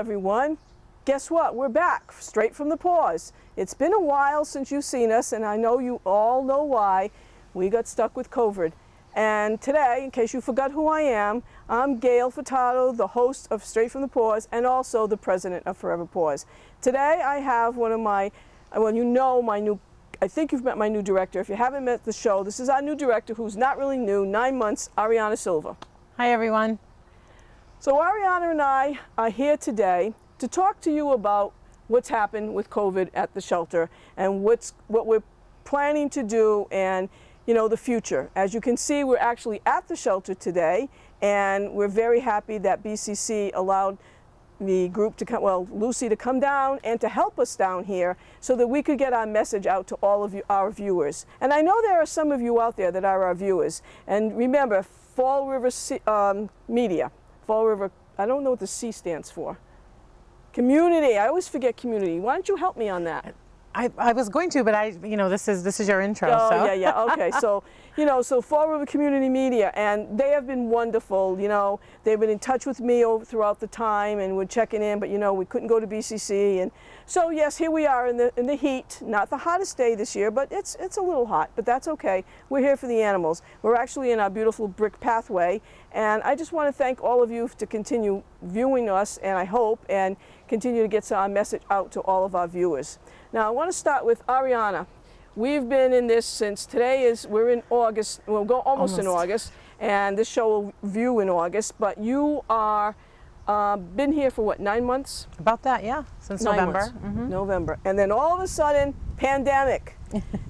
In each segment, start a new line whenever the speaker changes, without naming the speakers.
everyone. Guess what? We're back, straight from the Paws. It's been a while since you've seen us, and I know you all know why. We got stuck with COVID. And today, in case you forgot who I am, I'm Gail Furtado, the host of Straight from the Paws, and also the president of Forever Paws. Today I have one of my, well, you know my new, I think you've met my new director. If you haven't met the show, this is our new director who's not really new, 9 months, Ariana Silva.
Hi everyone.
So Ariana and I are here today to talk to you about what's happened with COVID at the shelter and what we're planning to do and the future. As you can see, we're actually at the shelter today, and we're very happy that BCC allowed the group to come, well, Lucy to come down and to help us down here so that we could get our message out to all of you, our viewers. And I know there are some of you out there that are our viewers. And remember, Fall River Media, Fall River, I don't know what the C stands for. Community, I always forget community. Why don't you help me on that?
I was going to, but this is your intro.
Oh,
so.
yeah, okay. So, so Fall River Community Media, and they have been wonderful. They've been in touch with me throughout the time, and we're checking in, but we couldn't go to BCC, and so yes, here we are in the heat. Not the hottest day this year, but it's a little hot, but that's okay. We're here for the animals. We're actually in our beautiful brick pathway, and I just want to thank all of you to continue viewing us, and I hope, and continue to get our message out to all of our viewers. Now, I want to start with Ariana. We've been in this since we're in August, we'll go almost in August, and this show will view in August, but you are been here for what, 9 months?
About that, yeah, since
9
November.
months. November. And then all of a sudden, pandemic.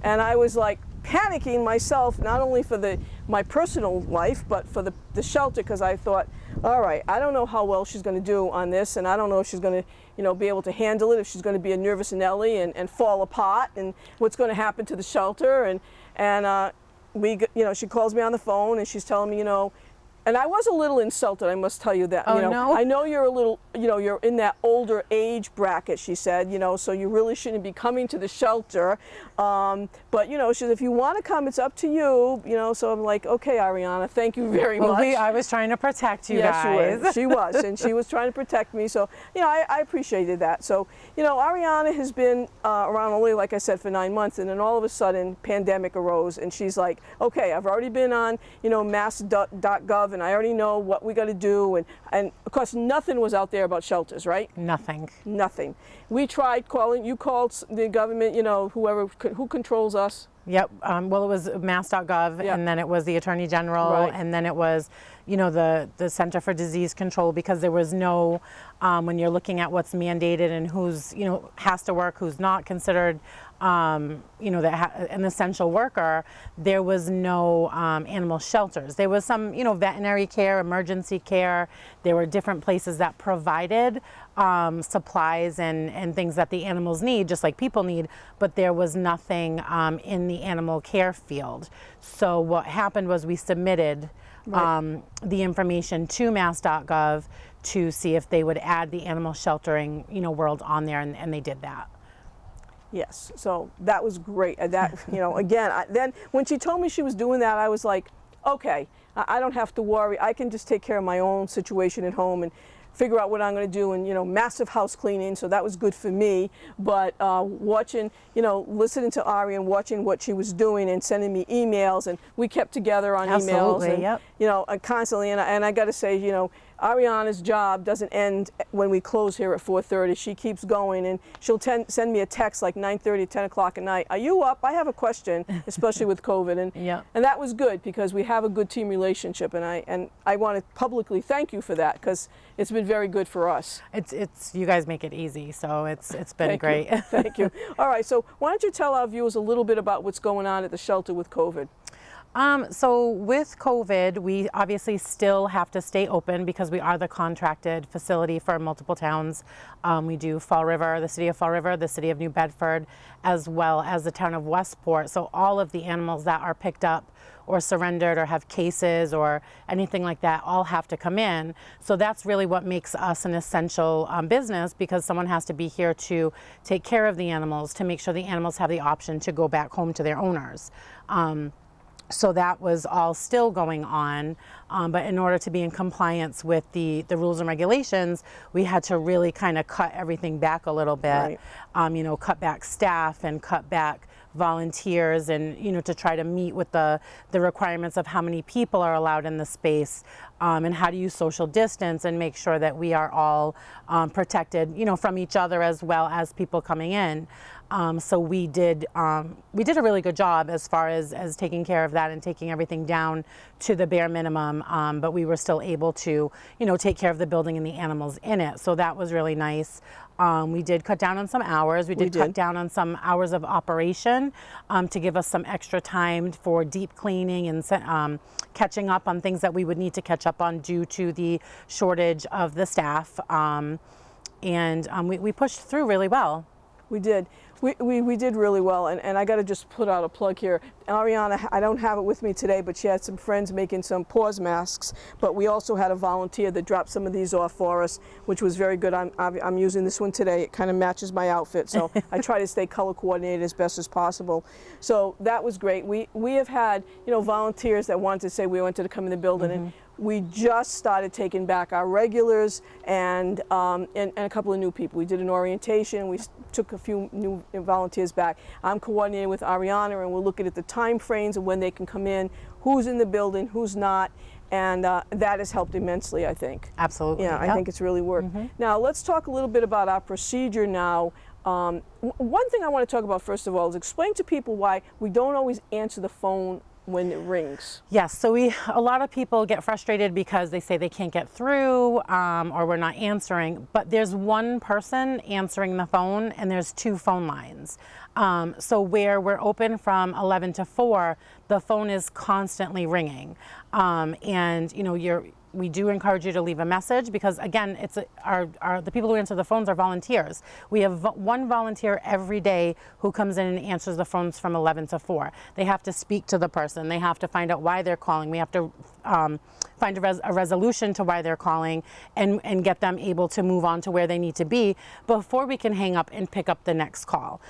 And I was like panicking myself, not only for my personal life, but for the shelter, because I thought, all right, I don't know how well she's going to do on this, and I don't know if she's going to be able to handle it, if she's going to be a nervous Nelly and fall apart, and what's going to happen to the shelter. And she calls me on the phone, and she's telling me, and I was a little insulted, I must tell you that.
Oh, no?
I know you're a little, you're in that older age bracket, she said, so you really shouldn't be coming to the shelter. But, she said, if you want to come, it's up to you, so I'm like, okay, Ariana, thank you very much.
I was trying to protect you guys.
Yes, she was, and she was trying to protect me, so, I appreciated that. So, Ariana has been around only, like I said, for 9 months, and then all of a sudden, pandemic arose, and she's like, okay, I've already been on, mass.gov, and I already know what we got to do, and of course nothing was out there about shelters, right?
Nothing.
We tried calling, you called the government, who controls us.
Yep. Well, it was mass.gov,
Yep.
and then it was the Attorney General,
Right.
and then it was, the Center for Disease Control, because there was no, when you're looking at what's mandated and who's, has to work, who's not considered, an essential worker, there was no animal shelters. There was some, veterinary care, emergency care. There were different places that provided supplies and things that the animals need, just like people need, but there was nothing in the animal care field. So what happened was we submitted the information to mass.gov to see if they would add the animal sheltering, world on there, and they did that.
Yes, so that was great. That, again, then when she told me she was doing that, I was like, okay, I don't have to worry. I can just take care of my own situation at home and figure out what I'm going to do, and massive house cleaning, so that was good for me. But watching, listening to Ari and watching what she was doing and sending me emails, and we kept together on emails, and
yep.
Constantly. And I got to say, Ariana's job doesn't end when we close here at 4:30. She keeps going, and she'll send me a text like 9:30, 10 o'clock at night. Are you up? I have a question, especially with COVID. And that was good because we have a good team relationship, and I want to publicly thank you for that because it's been very good for us.
It's you guys make it easy, so it's been great.
Thank you. All right, so why don't you tell our viewers a little bit about what's going on at the shelter with COVID?
So with COVID, we obviously still have to stay open because we are the contracted facility for multiple towns. We do Fall River, the city of Fall River, the city of New Bedford, as well as the town of Westport. So all of the animals that are picked up or surrendered or have cases or anything like that all have to come in. So that's really what makes us an essential business, because someone has to be here to take care of the animals, to make sure the animals have the option to go back home to their owners. So that was all still going on, but in order to be in compliance with the rules and regulations, we had to really kind of cut everything back a little bit,
Right.
cut back staff and cut back volunteers, and to try to meet with the requirements of how many people are allowed in the space, and how to use social distance and make sure that we are all protected from each other as well as people coming in. So we did a really good job as far as taking care of that and taking everything down to the bare minimum, but we were still able to take care of the building and the animals in it, so that was really nice. We did cut down on some hours. We did cut down on some hours of operation to give us some extra time for deep cleaning and catching up on things that we would need to catch up on due to the shortage of the staff. We pushed through really well.
We did. We did really well, and I got to just put out a plug here. Ariana, I don't have it with me today, but she had some friends making some Paws masks, but we also had a volunteer that dropped some of these off for us, which was very good. I'm using this one today. It kind of matches my outfit, so I try to stay color coordinated as best as possible. So that was great. We have had volunteers that wanted to say we wanted to come in the building, and we just started taking back our regulars and a couple of new people. We did an orientation. We took a few new volunteers back. I'm coordinating with Ariana, and we're looking at the time frames of when they can come in, who's in the building, who's not, and that has helped immensely, I think.
Absolutely.
Yeah, I think it's really worked. Now let's talk a little bit about our procedure now. One thing I want to talk about first of all is explain to people why we don't always answer the phone when it rings.
Yes, so a lot of people get frustrated because they say they can't get through, or we're not answering, but there's one person answering the phone and there's two phone lines. So where we're open from 11 to 4, the phone is constantly ringing. We do encourage you to leave a message because, again, it's the people who answer the phones are volunteers. We have one volunteer every day who comes in and answers the phones from 11 to 4. They have to speak to the person. They have to find out why they're calling. We have to find a resolution to why they're calling and get them able to move on to where they need to be before we can hang up and pick up the next call.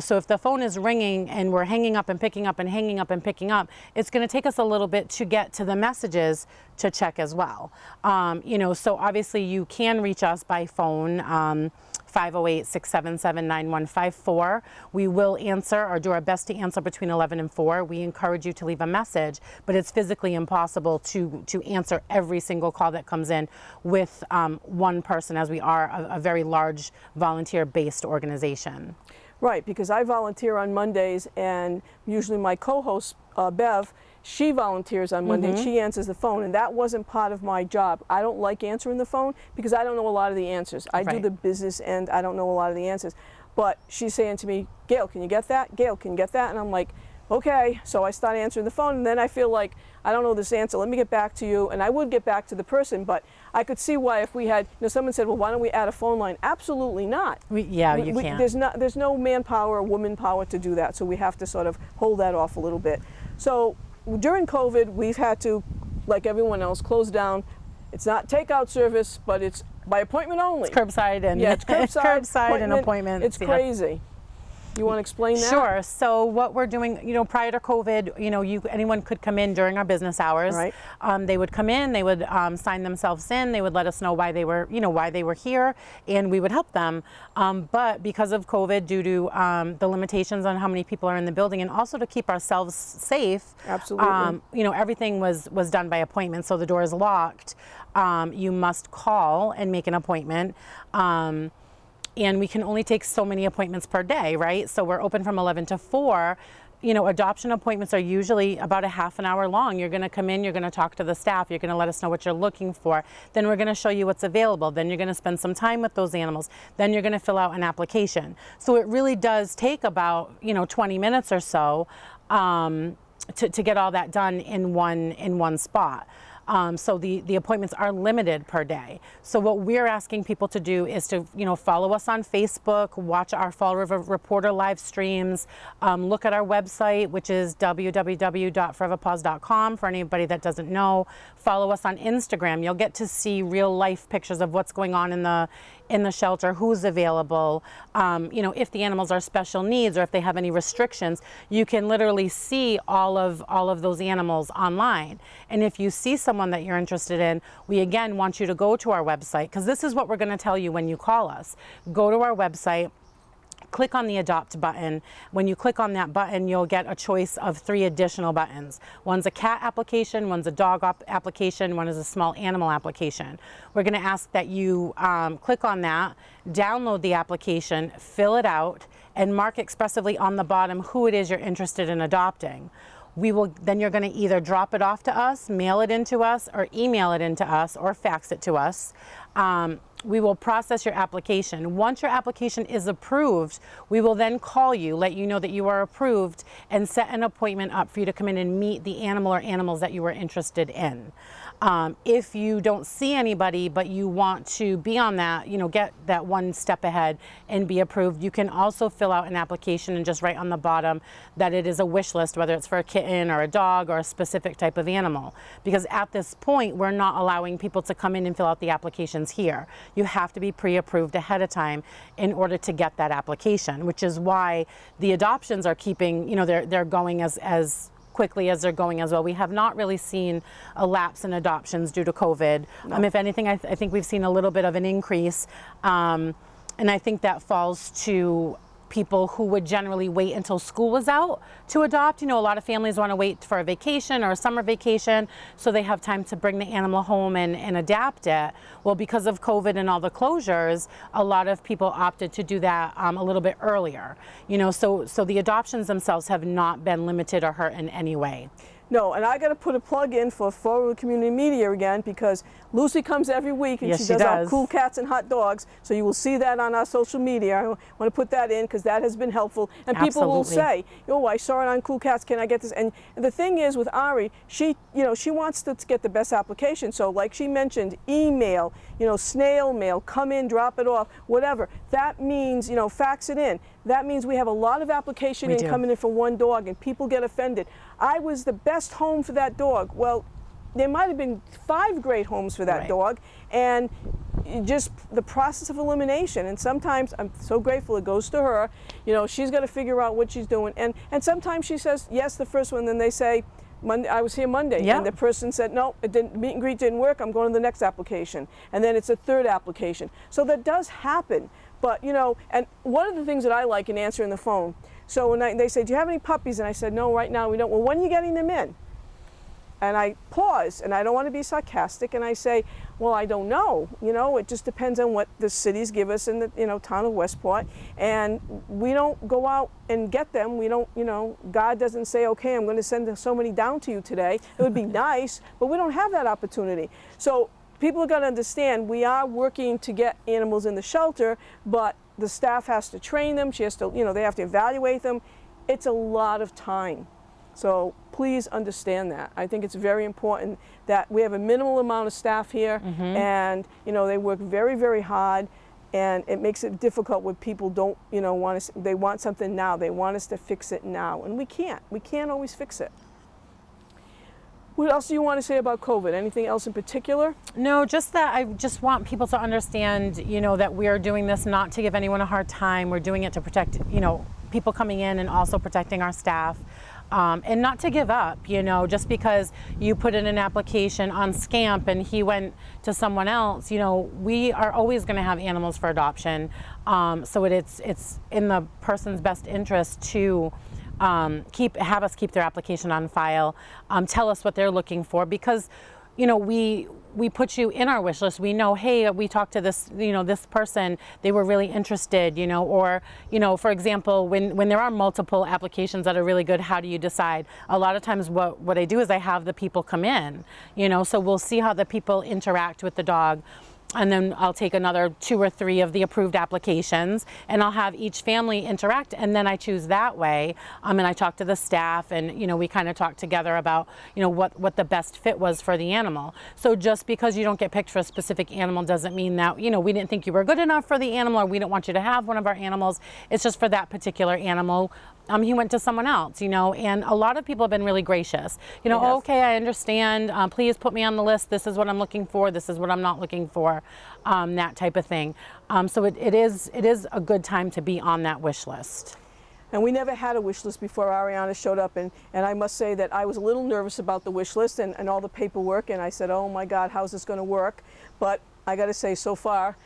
So if the phone is ringing and we're hanging up and picking up and hanging up and picking up, it's going to take us a little bit to get to the messages to check as well. So obviously you can reach us by phone, 508-677-9154. We will answer or do our best to answer between 11 and 4. We encourage you to leave a message, but it's physically impossible to answer every single call that comes in with one person, as we are a very large volunteer-based organization.
Right, because I volunteer on Mondays, and usually my co-host, Bev, she volunteers on Monday, and she answers the phone, and that wasn't part of my job. I don't like answering the phone because I don't know a lot of the answers. I do the business end, I don't know a lot of the answers. But she's saying to me, Gail, can you get that? Gail, can you get that? And I'm like, okay. So I start answering the phone, and then I feel like, I don't know this answer, let me get back to you. And I would get back to the person, but I could see why if we had, someone said, well, why don't we add a phone line? Absolutely not.
You can't.
There's no manpower or woman power to do that, so we have to sort of hold that off a little bit. So during COVID, we've had to, like everyone else, close down. It's not takeout service, but it's by appointment only.
It's curbside and
it's
curbside and appointments.
It's crazy. You want to explain that?
Sure. So what we're doing, prior to COVID, anyone could come in during our business hours.
Right.
They would come in, they would sign themselves in, they would let us know why they were, why they were here, and we would help them. But because of COVID, due to the limitations on how many people are in the building, and also to keep ourselves safe,
absolutely,
everything was done by appointment. So the door is locked. You must call and make an appointment. And we can only take so many appointments per day, right? So we're open from 11 to 4. Adoption appointments are usually about a half an hour long. You're gonna come in, you're gonna talk to the staff, you're gonna let us know what you're looking for. Then we're gonna show you what's available. Then you're gonna spend some time with those animals. Then you're gonna fill out an application. So it really does take about, 20 minutes or so to get all that done in one spot. So the appointments are limited per day. So what we're asking people to do is to, follow us on Facebook, watch our Fall River Reporter live streams, look at our website, which is www.foreverpaws.com for anybody that doesn't know. Follow us on Instagram. You'll get to see real life pictures of what's going on in in the shelter, who's available, if the animals are special needs or if they have any restrictions. You can literally see all of those animals online. And if you see someone that you're interested in, we again want you to go to our website, because this is what we're going to tell you when you call us. Go to our website, click on the adopt button. When you click on that button, you'll get a choice of 3 additional buttons. One's a cat application, one's a dog application, one is a small animal application. We're going to ask that you click on that, download the application, fill it out, and mark expressively on the bottom who it is you're interested in adopting. Then you're going to either drop it off to us, mail it into us, or email it into us, or fax it to us. We will process your application. Once your application is approved, we will then call you, let you know that you are approved, and set an appointment up for you to come in and meet the animal or animals that you are interested in. If you don't see anybody, but you want to be on that, get that one step ahead and be approved, you can also fill out an application and just write on the bottom that it is a wish list, whether it's for a kitten or a dog or a specific type of animal. Because at this point, we're not allowing people to come in and fill out the applications here. You have to be pre-approved ahead of time in order to get that application, which is why the adoptions are keeping, they're going as quickly as they're going as well. We have not really seen a lapse in adoptions due to COVID.
No.
If anything, I think we've seen a little bit of an increase. And I think that falls to people who would generally wait until school was out to adopt. A lot of families want to wait for a vacation or a summer vacation so they have time to bring the animal home and adapt it. Well, because of COVID and all the closures, a lot of people opted to do that a little bit earlier. So the adoptions themselves have not been limited or hurt in any way.
No, and I got to put a plug in for Forward Community Media again, because Lucy comes every week and
Yes,
she
she
does our
does.
cool cats and hot dogs. So you will see that on our social media. I want to put that in because that has been helpful. And people will
Absolutely.
say, "Oh, I saw it on Cool Cats. Can I get this?" And the thing is with Ari, she wants to get the best application. So like she mentioned, email, snail mail, come in, drop it off, whatever. That means, fax it in. That means we have a lot of application
We do.
coming in for one dog, and people get offended. I was the best home for that dog. Well, there might have been 5 great homes for that
Right.
dog, and just the process of elimination. And sometimes I'm so grateful it goes to her. She's got to figure out what she's doing. And sometimes she says yes the first one, then they say, Monday, I was here Monday,
Yeah.
and the person said, no, it didn't, meet and greet didn't work, I'm going to the next application. And then it's a 3rd application. So that does happen. But, and one of the things that I like in answering the phone, so when they say, do you have any puppies? And I said, no, right now we don't. Well, when are you getting them in? And I pause, and I don't want to be sarcastic, and I say, well, I don't know. It just depends on what the cities give us in the, town of Westport. And we don't go out and get them. We don't, God doesn't say, okay, I'm going to send so many down to you today. It would be nice, but we don't have that opportunity. So people are going to understand we are working to get animals in the shelter, but the staff has to train them. She has to, they have to evaluate them. It's a lot of time. So please understand that. I think it's very important that we have a minimal amount of staff here, and they work very, very hard, and it makes it difficult when people don't, want us. They want something now. They want us to fix it now, and we can't. We can't always fix it. What else do you want to say about COVID? Anything else in particular?
No, just that I just want people to understand, that we are doing this not to give anyone a hard time. We're doing it to protect, people coming in and also protecting our staff. And not to give up, just because you put in an application on Scamp and he went to someone else, we are always going to have animals for adoption. So it's in the person's best interest to have us keep their application on file, tell us what they're looking for, because we put you in our wish list. We know, hey, we talked to this, this person, they were really interested, or, for example, when there are multiple applications that are really good, how do you decide? A lot of times what I do is I have the people come in, so we'll see how the people interact with the dog. And then I'll take another 2 or 3 of the approved applications, and I'll have each family interact, and then I choose that way. And I talk to the staff, and we kind of talk together about what the best fit was for the animal. So just because you don't get picked for a specific animal doesn't mean that we didn't think you were good enough for the animal, or we don't want you to have one of our animals. It's just for that particular animal. He went to someone else, and a lot of people have been really gracious. Okay, I understand. Please put me on the list. This is what I'm looking for. This is what I'm not looking for. that type of thing. So it is a good time to be on that wish list.
And we never had a wish list before Ariana showed up, and I must say that I was a little nervous about the wish list and all the paperwork, and I said, oh my God, how's this going to work? But I got to say, so far,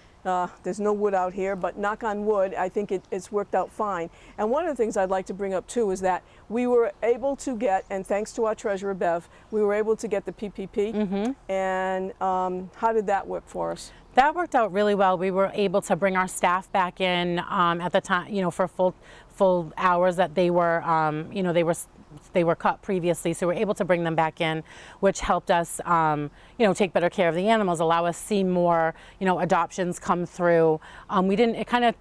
there's no wood out here, but knock on wood, I think it's worked out fine. And one of the things I'd like to bring up too is that we were able to get, and thanks to our treasurer Bev, we were able to get the PPP. And how did that work for us?
That worked out really well. We were able to bring our staff back in at the time, you know, for full hours that they were, you know, they were cut previously, so we're able to bring them back in, which helped us, you know, take better care of the animals, allow us see more, you know, adoptions come through. It kind of,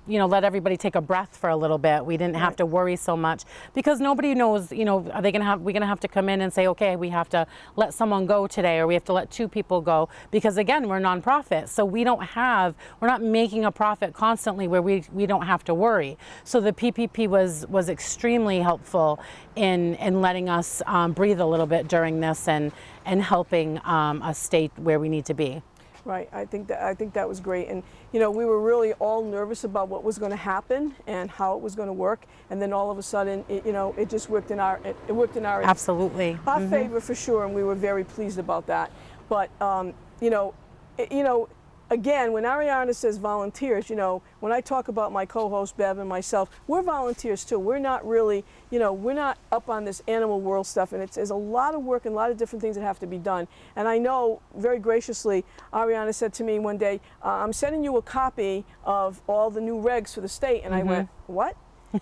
you know, let everybody take a breath for a little bit. We didn't have to worry so much because nobody knows, you know, are they we're gonna have to come in and say, okay, we have to let someone go today, or we have to let 2 people go, because again, we're nonprofit, so we're not making a profit constantly where we don't have to worry. So the PPP was extremely helpful in letting us breathe a little bit during this and helping us stay where we need to be.
Right, I think that was great, and you know, we were really all nervous about what was going to happen and how it was going to work, and then all of a sudden, it just worked in our
Absolutely.
Our favor for sure, and we were very pleased about that. But again, when Ariana says volunteers, you know, when I talk about my co-host Bev and myself, we're volunteers too. We're not really, you know, we're not up on this animal world stuff, and there's a lot of work and a lot of different things that have to be done. And I know very graciously, Ariana said to me one day, I'm sending you a copy of all the new regs for the state. And I went, what?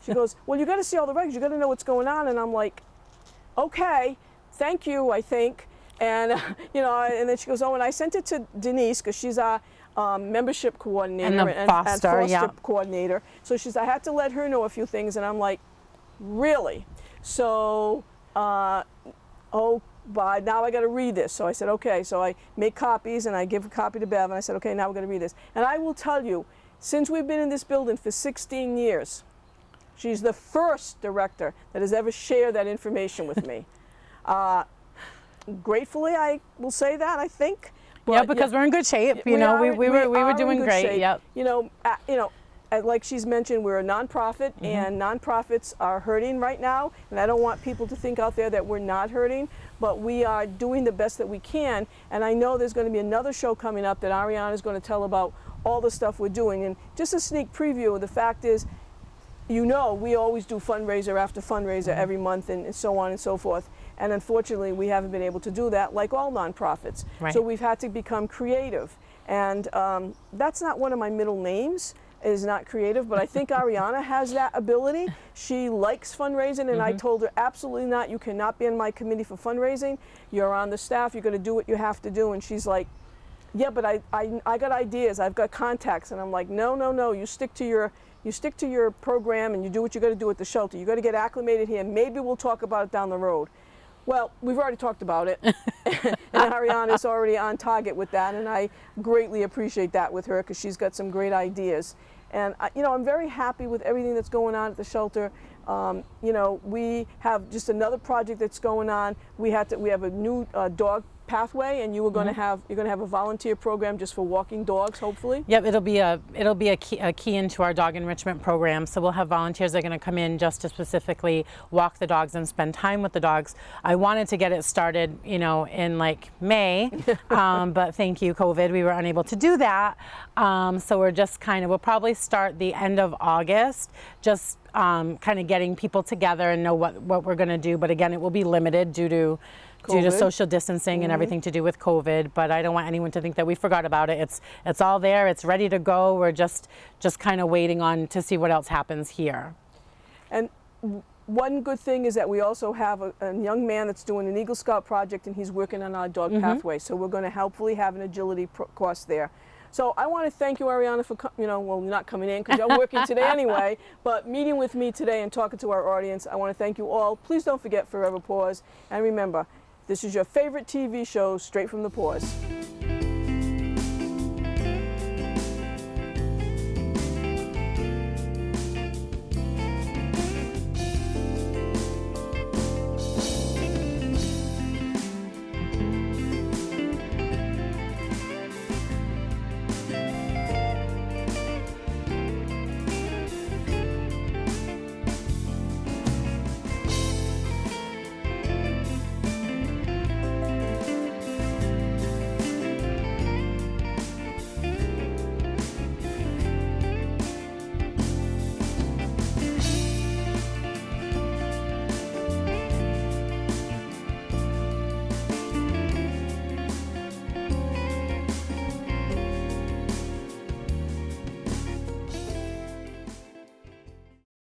She goes, well, you got to see all the regs. You got to know what's going on. And I'm like, okay, thank you, I think. And, you know, and then she goes, oh, and I sent it to Denise because she's our membership coordinator
and foster
coordinator. So I had to let her know a few things, and I'm like, really? So, now I got to read this. So I said, okay. So I make copies, and I give a copy to Bev, and I said, okay, now we're going to read this. And I will tell you, since we've been in this building for 16 years, she's the first director that has ever shared that information with me. Gratefully, I will say that, I think. But,
yeah, because we're in good shape. You know, we were doing great.
Shape.
Yep.
You know, like she's mentioned, we're a nonprofit, and nonprofits are hurting right now. And I don't want people to think out there that we're not hurting, but we are doing the best that we can. And I know there's going to be another show coming up that Ariana is going to tell about all the stuff we're doing. And just a sneak preview of the fact is, you know, we always do fundraiser after fundraiser every month, and so on and so forth. And unfortunately, we haven't been able to do that like all nonprofits.
Right.
So we've had to become creative. And that's not one of my middle names, is not creative, but I think Ariana has that ability. She likes fundraising, and I told her, absolutely not. You cannot be on my committee for fundraising. You're on the staff. You're going to do what you have to do. And she's like, yeah, but I got ideas. I've got contacts. And I'm like, no. You stick to your program, and you do what you got to do at the shelter. You got to get acclimated here. Maybe we'll talk about it down the road. Well, we've already talked about it, and Ariana's already on target with that, and I greatly appreciate that with her because she's got some great ideas. And you know, I'm very happy with everything that's going on at the shelter. You know, we have just another project that's going on. We have a new dog pathway, and you're going to have a volunteer program just for walking dogs, hopefully.
Yep, it'll be a key into our dog enrichment program. So we'll have volunteers that are going to come in just to specifically walk the dogs and spend time with the dogs. I wanted to get it started, you know, in like May, but thank you, COVID, we were unable to do that. So we'll probably start the end of August, just kind of getting people together and know what we're going to do. But again, it will be limited due to social distancing and everything to do with COVID, but I don't want anyone to think that we forgot about it. It's all there. It's ready to go. We're just kind of waiting on to see what else happens here. And
one good thing is that we also have a young man that's doing an Eagle Scout project, and he's working on our dog pathway. So we're going to hopefully have an agility course there. So I want to thank you, Ariana, for well, you're not coming in because you're working today anyway, but meeting with me today and talking to our audience. I want to thank you all. Please don't forget Forever Paws, and remember, this is your favorite TV show, straight from the Paws.